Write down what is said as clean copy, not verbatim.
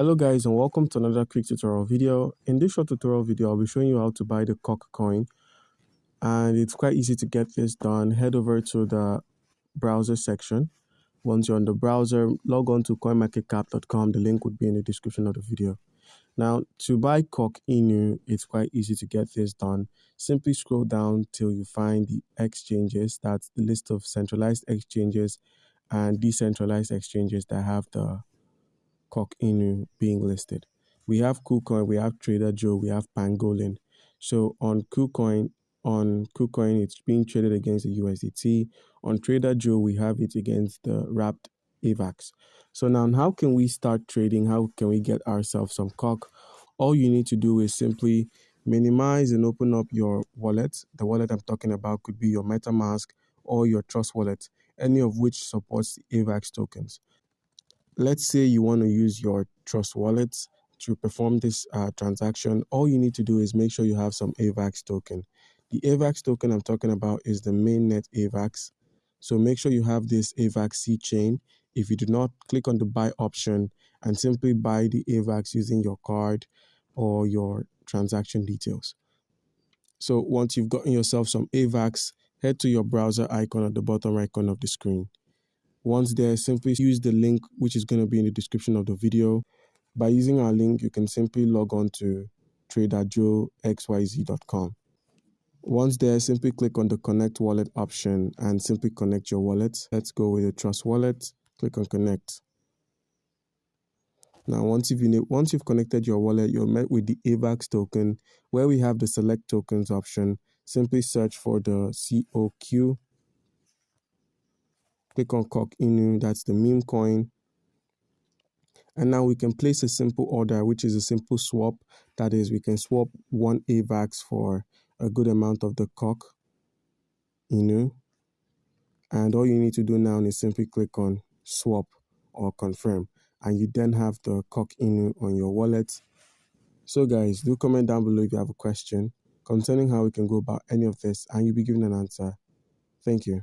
Hello guys, and welcome to another quick tutorial video. In this short tutorial video, I'll be showing you how to buy the Coq coin, and it's quite easy to get this done. Head over to the browser section. Once you're on the browser, log on to coinmarketcap.com. The link would be in the description of the video. Now, to buy Coq Inu, it's quite easy to get this done. Simply scroll down till you find the exchanges. That's the list of centralized exchanges and decentralized exchanges that have the Coq Inu being listed. We have KuCoin, we have Trader Joe, we have Pangolin. So on KuCoin, it's being traded against the USDT. On Trader Joe, we have it against the wrapped AVAX. So now, how can we start trading? How can we get ourselves some Coq? All you need to do is simply minimize and open up your wallet. The wallet I'm talking about could be your MetaMask or your Trust wallet, any of which supports the AVAX tokens. Let's say you want to use your Trust wallet to perform this transaction. All you need to do is make sure you have some AVAX token. The AVAX token I'm talking about is the mainnet AVAX. So make sure you have this AVAX C chain. If you do not, click on the buy option and simply buy the AVAX using your card or your transaction details. So once you've gotten yourself some AVAX, head to your browser icon at the bottom right corner of the screen. Once there, simply use the link which is going to be in the description of the video. By using our link, you can simply log on to traderjoexyz.com. Once there, simply click on the connect wallet option and simply connect your wallet. Let's go with the Trust wallet. Click on connect. Now, once you've connected your wallet, you're met with the AVAX token, where we have the select tokens option. Simply search for the COQ. Click on Coq Inu, that's the meme coin. And now we can place a simple order, which is a simple swap. That is, we can swap one AVAX for a good amount of the Coq Inu. And all you need to do now is simply click on swap or confirm. And you then have the Coq Inu on your wallet. So guys, do comment down below if you have a question concerning how we can go about any of this, and you'll be given an answer. Thank you.